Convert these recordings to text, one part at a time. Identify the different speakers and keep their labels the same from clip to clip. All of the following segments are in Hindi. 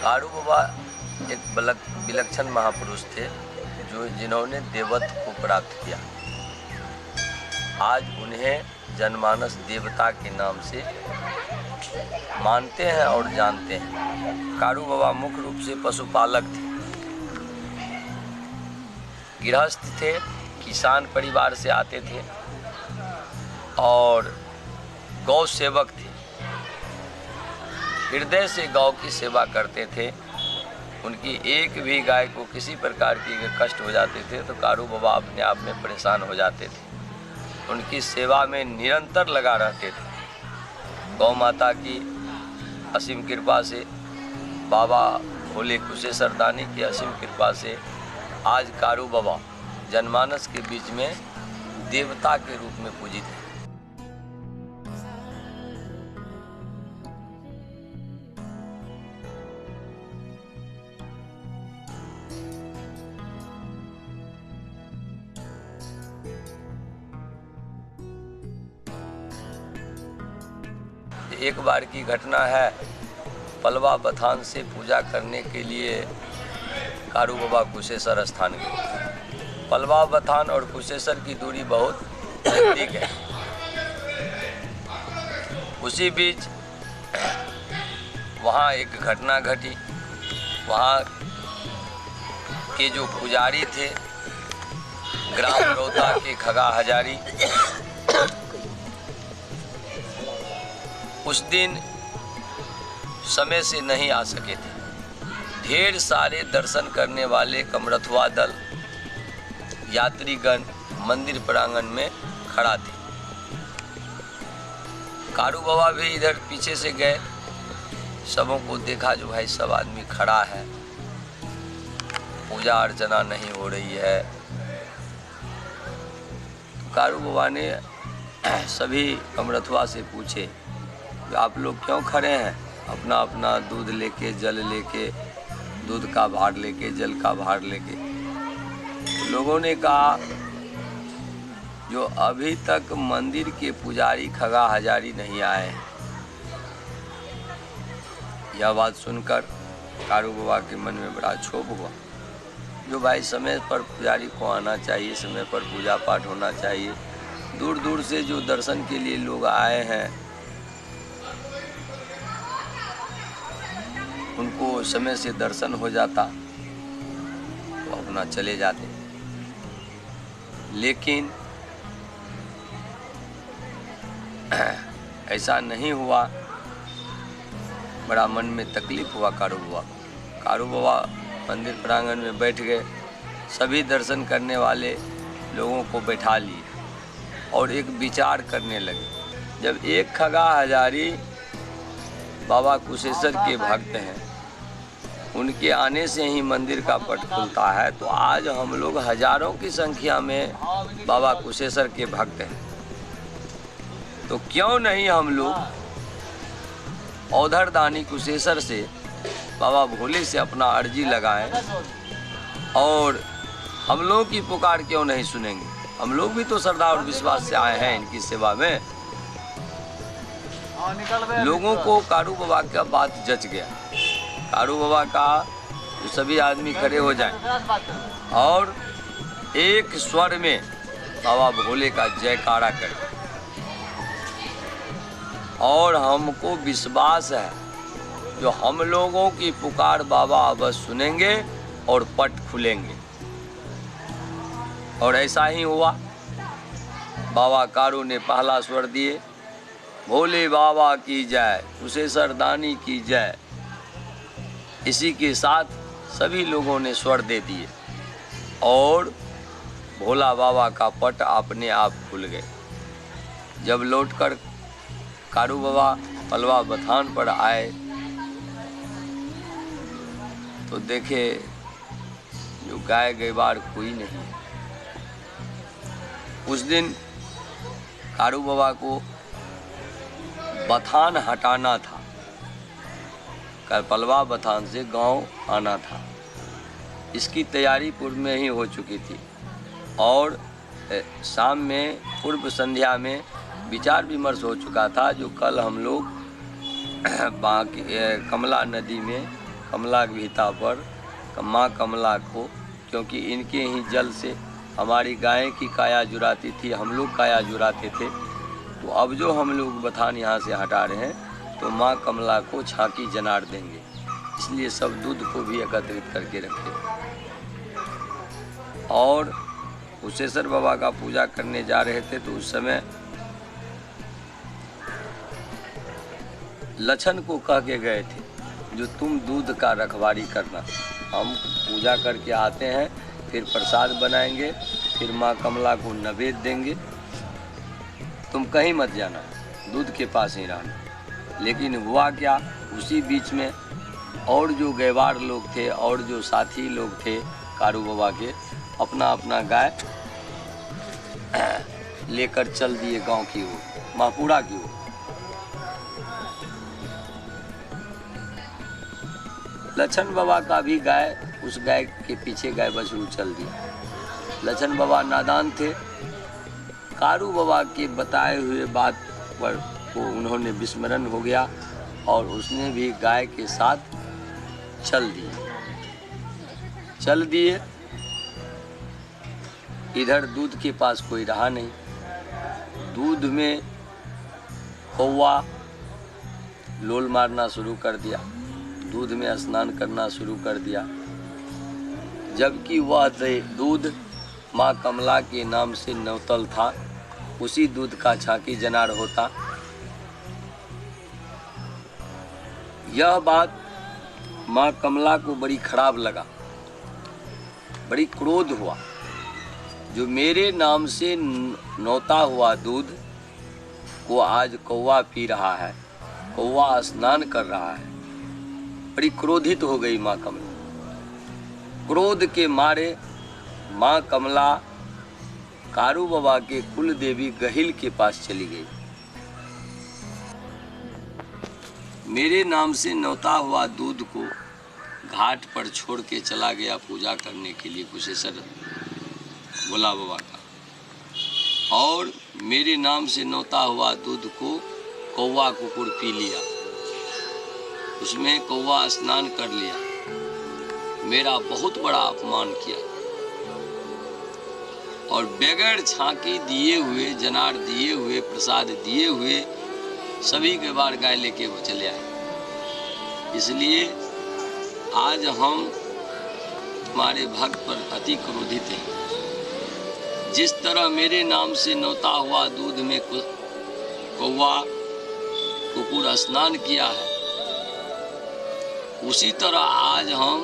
Speaker 1: कारू बाबा एक विलक्षण महापुरुष थे जिन्होंने देवत्व को प्राप्त किया। आज उन्हें जनमानस देवता के नाम से मानते हैं और जानते हैं। कारू बाबा मुख्य रूप से पशुपालक थे, गृहस्थ थे, किसान परिवार से आते थे और गौ सेवक थे। हृदय से गौ की सेवा करते थे। उनकी एक भी गाय को किसी प्रकार की कष्ट हो जाते थे तो कारू बाबा अपने आप में परेशान हो जाते थे। उनकी सेवा में निरंतर लगा रहते थे। गौ माता की असीम कृपा से, बाबा भोले कुशेश्वर दानी की असीम कृपा से आज कारू बाबा जनमानस के बीच में देवता के रूप में पूजित है। एक बार की घटना है, पलवा बथान से पूजा करने के लिए कारू बाबा कुशेश्वर स्थान गए। पलवा बथान और कुशेश्वर की दूरी बहुत नज़दीक है। उसी बीच वहाँ एक घटना घटी। वहाँ के जो पुजारी थे, ग्राम रोहता के खगा हजारी, उस दिन समय से नहीं आ सके थे। ढेर सारे दर्शन करने वाले कमरथुआ दल, यात्रीगण मंदिर प्रांगण में खड़ा थे। कारू बाबा भी इधर पीछे से गए। सबों को देखा, जो भाई सब आदमी खड़ा है, पूजा अर्चना नहीं हो रही है। तो कारू बाबा ने सभी कमरथुआ से पूछे, आप लोग क्यों खड़े हैं? अपना अपना दूध लेके, जल लेके, दूध का भार लेके, जल का भार लेके। तो लोगों ने कहा, जो अभी तक मंदिर के पुजारी खगा हजारी नहीं आए हैं। यह बात सुनकर कारू बाबा के मन में बड़ा क्षोभ हुआ। जो भाई समय पर पुजारी को आना चाहिए, समय पर पूजा पाठ होना चाहिए। दूर दूर से जो दर्शन के लिए लोग आए हैं, उनको समय से दर्शन हो जाता तो अपना चले जाते। लेकिन ऐसा नहीं हुआ। बड़ा मन में तकलीफ हुआ कारू बाबा। कारू बाबा मंदिर प्रांगण में बैठ गए। सभी दर्शन करने वाले लोगों को बैठा लिए और एक विचार करने लगे। जब एक खगा हजारी बाबा कुशेश्वर के भक्त हैं, उनके आने से ही मंदिर का पट खुलता है, तो आज हम लोग हजारों की संख्या में बाबा कुशेश्वर के भक्त हैं, तो क्यों नहीं हम लोग औधर दानी कुशेश्वर से, बाबा भोले से अपना अर्जी लगाएं और हम लोग की पुकार क्यों नहीं सुनेंगे? हम लोग भी तो श्रद्धा और विश्वास से आए हैं इनकी सेवा में। लोगों को कारू बाबा का बात जच गया। कारू बाबा का जो सभी आदमी खड़े हो जाएं और एक स्वर में बाबा भोले का जयकारा करें। और हमको विश्वास है, जो हम लोगों की पुकार बाबा अवश्य सुनेंगे और पट खुलेंगे। और ऐसा ही हुआ। बाबा कारू ने पहला स्वर दिए, भोले बाबा की जय, कुशेश्वर दानी की जय। इसी के साथ सभी लोगों ने स्वर दे दिए और भोला बाबा का पट अपने आप खुल गए। जब लौटकर कारू बाबा पलवा बथान पर आए तो देखे जो गाय गैवार कोई नहीं। उस दिन कारू बाबा को बथान हटाना था। कल पलवा बथान से गांव आना था। इसकी तैयारी पूर्व में ही हो चुकी थी और शाम में पूर्व संध्या में विचार विमर्श हो चुका था, जो कल हम लोग बाकी कमला नदी में कमला गीता पर माँ कमला को, क्योंकि इनके ही जल से हमारी गाय की काया जुराती थी, हम लोग काया जुराते थे। तो अब जो हम लोग बथान यहाँ से हटा रहे हैं तो माँ कमला को छाकी जनार देंगे, इसलिए सब दूध को भी एकत्रित करके रखे। और कुशेश्वर बाबा का पूजा करने जा रहे थे तो उस समय लछन को कह के गए थे, जो तुम दूध का रखवारी करना, हम पूजा करके आते हैं, फिर प्रसाद बनाएंगे, फिर माँ कमला को नैवेद्य देंगे, तुम कहीं मत जाना, दूध के पास ही रहना। लेकिन हुआ क्या, उसी बीच में और जो गैवार लोग थे और जो साथी लोग थे कारू बाबा के, अपना अपना गाय लेकर चल दिए गांव की ओर, महापुरा की ओर। लछन बाबा का भी गाय, उस गाय के पीछे गाय बछरू चल दिया। लछन बाबा नादान थे, कारू बाबा के बताए हुए बात पर को उन्होंने विस्मरण हो गया और उसने भी गाय के साथ चल दिए। इधर दूध के पास कोई रहा नहीं, दूध में कौवा लोल मारना शुरू कर दिया, दूध में स्नान करना शुरू कर दिया, जबकि वह दूध माँ कमला के नाम से नौतल था, उसी दूध का छाकी जनार होता। यह बात माँ कमला को बड़ी खराब लगा, बड़ी क्रोध हुआ, जो मेरे नाम से नौता हुआ दूध को आज कौवा पी रहा है, कौवा स्नान कर रहा है। बड़ी क्रोधित हो गई माँ कमला। क्रोध के मारे माँ कमला कारू बाबा के कुल देवी गहिल के पास चली गई। मेरे नाम से नौता हुआ दूध को घाट पर छोड़ के चला गया पूजा करने के लिए कुशेश्वर भोला बाबा का, और मेरे नाम से नौता हुआ दूध को कौवा कुकुर पी लिया, उसमें कौवा स्नान कर लिया, मेरा बहुत बड़ा अपमान किया और बगैर छाकी दिए हुए, जनार दिए हुए, प्रसाद दिए हुए सभी के बार गाय लेके वो चले आए। इसलिए आज हम तुम्हारे भक्त पर अति क्रोधित हैं। जिस तरह मेरे नाम से नौता हुआ दूध में कौवा कुकुर स्नान किया है, उसी तरह आज हम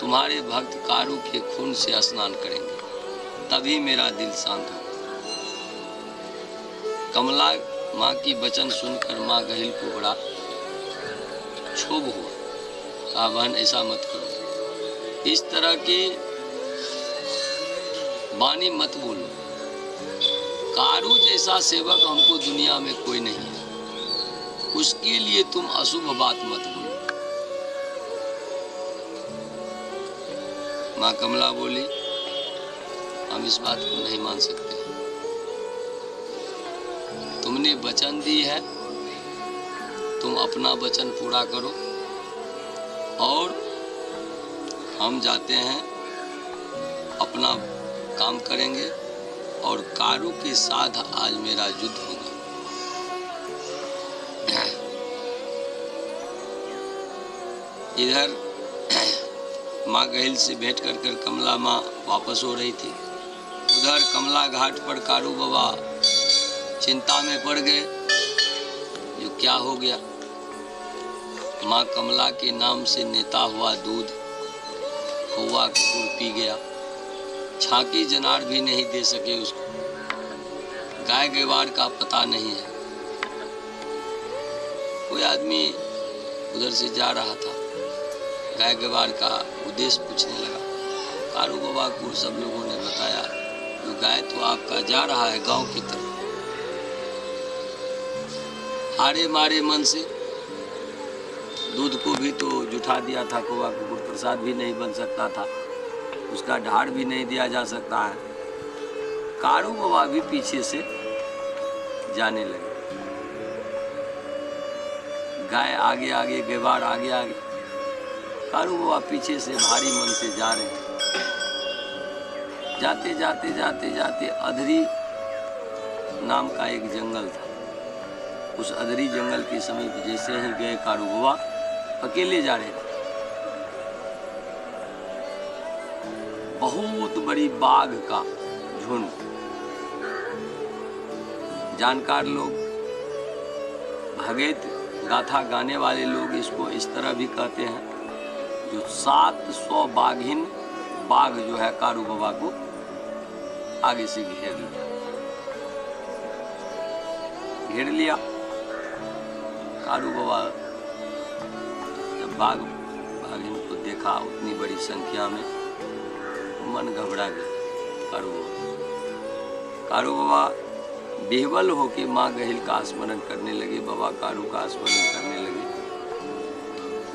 Speaker 1: तुम्हारे भक्त कारू के खून से स्नान करेंगे, तभी मेरा दिल शांत होगा। कमला माँ की वचन सुनकर माँ गहिल को बड़ा क्षोभ हुआ, कहा बहन ऐसा मत करो, इस तरह की वाणी मत बोलो, कारू जैसा सेवक हमको दुनिया में कोई नहीं है, उसके लिए तुम अशुभ बात मत बोलो। माँ कमला बोली, हम इस बात को नहीं मान सकते, तुमने वचन दी है, तुम अपना वचन पूरा करो और हम जाते हैं, अपना काम करेंगे और कारू के साथ आज मेरा युद्ध होगा। इधर माँ गहिल से भेंट कर कर कमला माँ वापस हो रही थी, उधर कमला घाट पर कारू बाबा चिंता में पड़ गए, जो क्या हो गया। माँ कमला के नाम से नेता हुआ दूध कौवा कुकुर पी गया, छाकी जनार भी नहीं दे सके उसको, गाय गवार का पता नहीं है। कोई आदमी उधर से जा रहा था, गाय गवार का उद्देश्य पूछने लगा। कारू बाबा को सब लोगों ने बताया, तो गाय तो आपका जा रहा है गांव की तरफ। हारे मारे मन से दूध को भी तो जुठा दिया था, कौवा कुकुर प्रसाद भी नहीं बन सकता था, उसका ढाड़ भी नहीं दिया जा सकता है। कारू बाबा भी पीछे से जाने लगे, गाय आगे आगे, गवार आगे आगे। कारू बाबा पीछे से भारी मन से जा रहे हैं। जाते जाते जाते जाते अधरी नाम का एक जंगल था। उस अधरी जंगल के समीप जैसे ही गए कारू बाबा, अकेले जा रहे थे। बहुत बड़ी बाघ का झुंड, जानकार लोग, भगत गाथा गाने वाले लोग इसको इस तरह भी कहते हैं, जो 700 बाघिन बाघ जो है कारू बाबा को आगे से घेर लिया। कारू बाबा जब बाघिन को देखा उतनी बड़ी संख्या में, मन घबरा गया। कारू बाबा बेहवल होके माँ गहिल का स्मरण करने लगे, बाबा कारू का स्मरण करने लगे।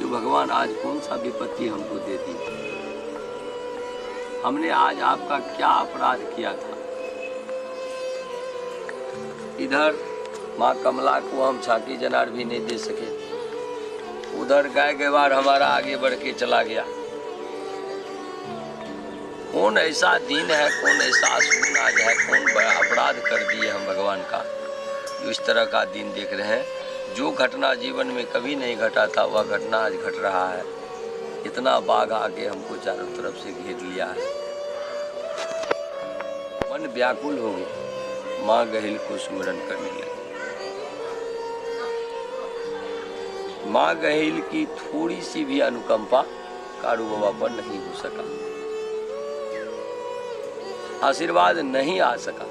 Speaker 1: जो भगवान आज कौन सा विपत्ति हमको दे दी, हमने आज आपका क्या अपराध किया था। इधर माँ कमला को हम छाती जनार भी नहीं दे सके, उधर गाय गवार हमारा आगे बढ़ के चला गया। कौन ऐसा दिन है, कौन ऐसा असून आज है, कौन बड़ा अपराध कर दिए हम भगवान का, जो इस तरह का दिन देख रहे हैं। जो घटना जीवन में कभी नहीं घटा था वह घटना आज घट रहा है। इतना बाघ आके हमको चारों तरफ से घेर लिया है। मन व्याकुल हो गया, माँ गहिल को स्मरण करने लगे। माँ गहिल की थोड़ी सी भी अनुकंपा कारू बाबा पर नहीं हो सका, आशीर्वाद नहीं आ सका,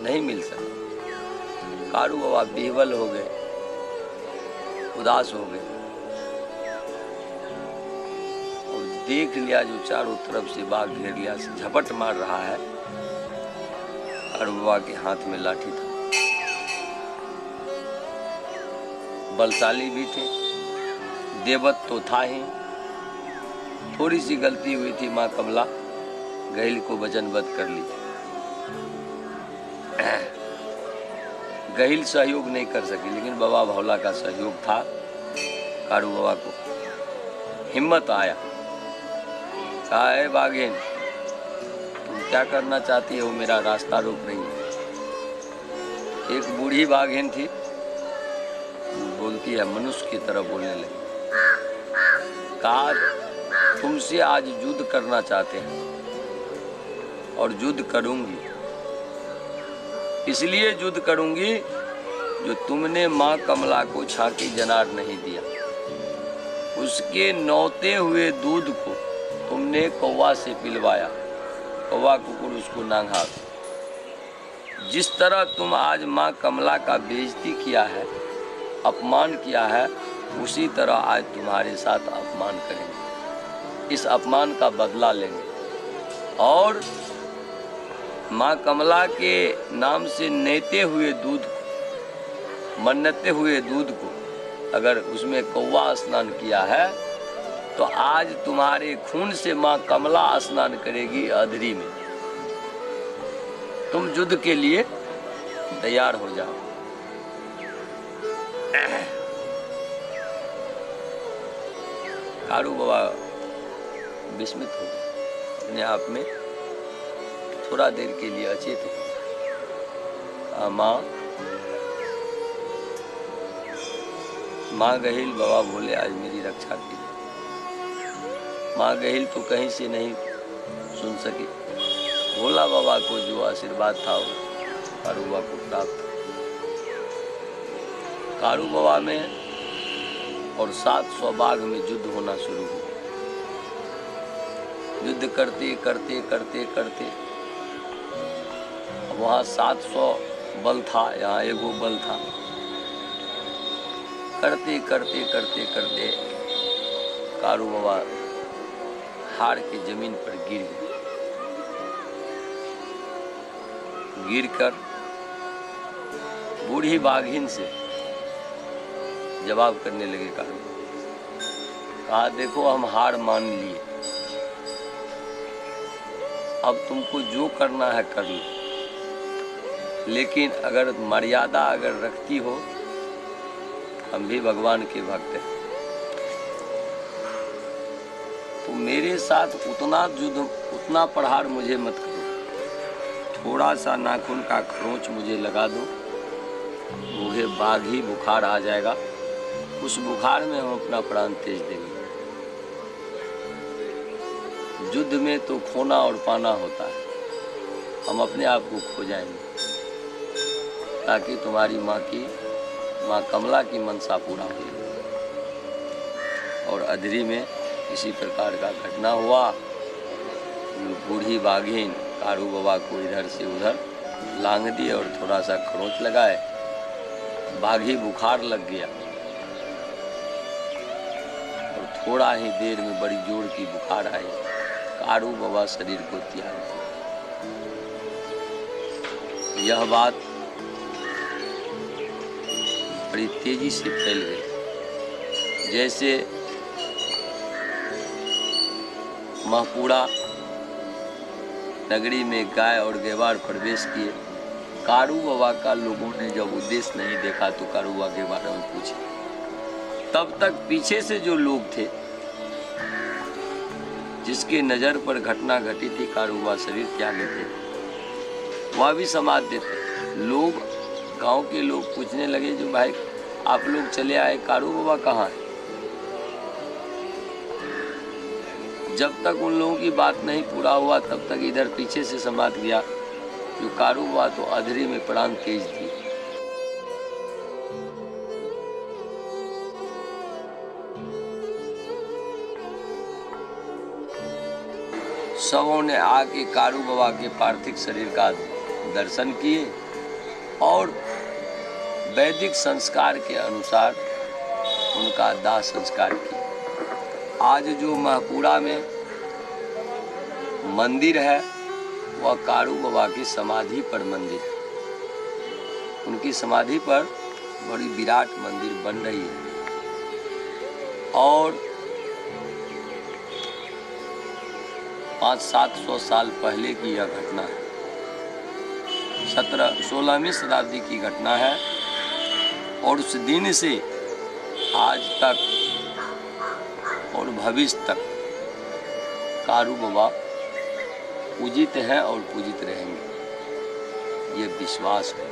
Speaker 1: नहीं मिल सका। कारू बाबा बेहवल हो गए, उदास हो गए और देख लिया जो चारों तरफ से बाघ घेर लिया, से झपट मार रहा है। कारू बाबा के हाथ में लाठी था, बलशाली भी थे, देवत तो था ही। थोड़ी सी गलती हुई थी, माँ कमला गहिल को वचनबद्ध कर ली। गहिल सहयोग नहीं कर सकी, लेकिन बाबा भोला का सहयोग था। कारू बाबा को हिम्मत आया, कहा है बाघिन तुम क्या करना चाहती हो, मेरा रास्ता रोक रही है। एक बूढ़ी बाघिन थी, बोलती है, मनुष्य की तरह बोलने लगी। कहा तुमसे आज युद्ध करना चाहते हैं और युद्ध करूंगी, इसलिए युद्ध करूंगी जो तुमने माँ कमला को छाती जनार नहीं दिया। उसके नौते हुए दूध को तुमने कौवा से पिलवाया, कौवा कुकुर उसको नांगा। जिस तरह तुम आज माँ कमला का बेइज्जती किया है, अपमान किया है, उसी तरह आज तुम्हारे साथ अपमान करेंगे। इस अपमान का बदला लेंगे और माँ कमला के नाम से नेते हुए दूध को, मन्नते हुए दूध को, अगर उसमें कौवा स्नान किया है तो आज तुम्हारे खून से माँ कमला स्नान करेगी अधरी में। तुम युद्ध के लिए तैयार हो जाओ। कारू बाबा विस्मित हो गए, अपने आप में थोड़ा देर के लिए अचेत हो। माँ गहिल, बाबा बोले आज मेरी रक्षा कीजिए। माँ गहिल तो कहीं से नहीं सुन सकी। भोला बाबा को जो आशीर्वाद था वो कारू बाबा को प्राप्त। कारू बाबा में और 700 बाघ में युद्ध होना शुरू हुआ। युद्ध करते करते करते करते वहाँ 700 बल था, यहाँ एगो बल था। करते करते करते करते कारू बाबा हार के जमीन पर गिर गए। गिरकर बूढ़ी बाघिन से जवाब करने लगे कारू। कहा देखो हम हार मान लिए, अब तुमको जो करना है कर लो, लेकिन अगर मर्यादा अगर रखती हो, हम भी भगवान के भक्त हैं। तो मेरे साथ उतना युद्ध, उतना प्रहार मुझे मत करो, थोड़ा सा नाखून का खरोंच मुझे लगा दो, मुझे बाघी बुखार आ जाएगा, उस बुखार में हम अपना प्राण तेज देंगे। युद्ध में तो खोना और पाना होता है, हम अपने आप को खो जाएंगे ताकि तुम्हारी माँ कमला की मनसा पूरा हो। और अधरी में इसी प्रकार का घटना हुआ। बूढ़ी बाघिन कारू बाबा को इधर से उधर लांग दिए और थोड़ा सा खरोंच लगाए, बाघी बुखार लग गया और थोड़ा ही देर में बड़ी जोर की बुखार आई, कारू बाबा शरीर को त्याग दिया। यह बात बड़ी तेजी से फैल गई, जैसे महपूरा नगरी में गाय और गेवार प्रवेश किए। कारू बाबा का लोगों ने जब उद्देश्य नहीं देखा तो कारू बाबा के बारे में पूछे। तब तक पीछे से जो लोग थे जिसके नजर पर घटना घटी थी, कारू बाबा शरीर त्यागे थे, वह भी समाधि थे। लोग, गांव के लोग पूछने लगे, जो भाई आप लोग चले आए, कारू बाबा कहाँ है? जब तक उन लोगों की बात नहीं पूरा हुआ तब तक इधर पीछे से समाध गया जो कारू बाबा तो अधरी में प्राण तेज दिए। सबों ने आके कारू बाबा के पार्थिव शरीर का दर्शन किए और वैदिक संस्कार के अनुसार उनका दाह संस्कार किया। आज जो महपूरा में मंदिर है वह कारू बाबा की समाधि पर मंदिर है। उनकी समाधि पर बड़ी विराट मंदिर बन रही है और 500-700 साल पहले की यह घटना है। 16वीं शताब्दी की घटना है और उस दिन से आज तक और भविष्य तक कारू बाबा पूजित हैं और पूजित रहेंगे, ये विश्वास है।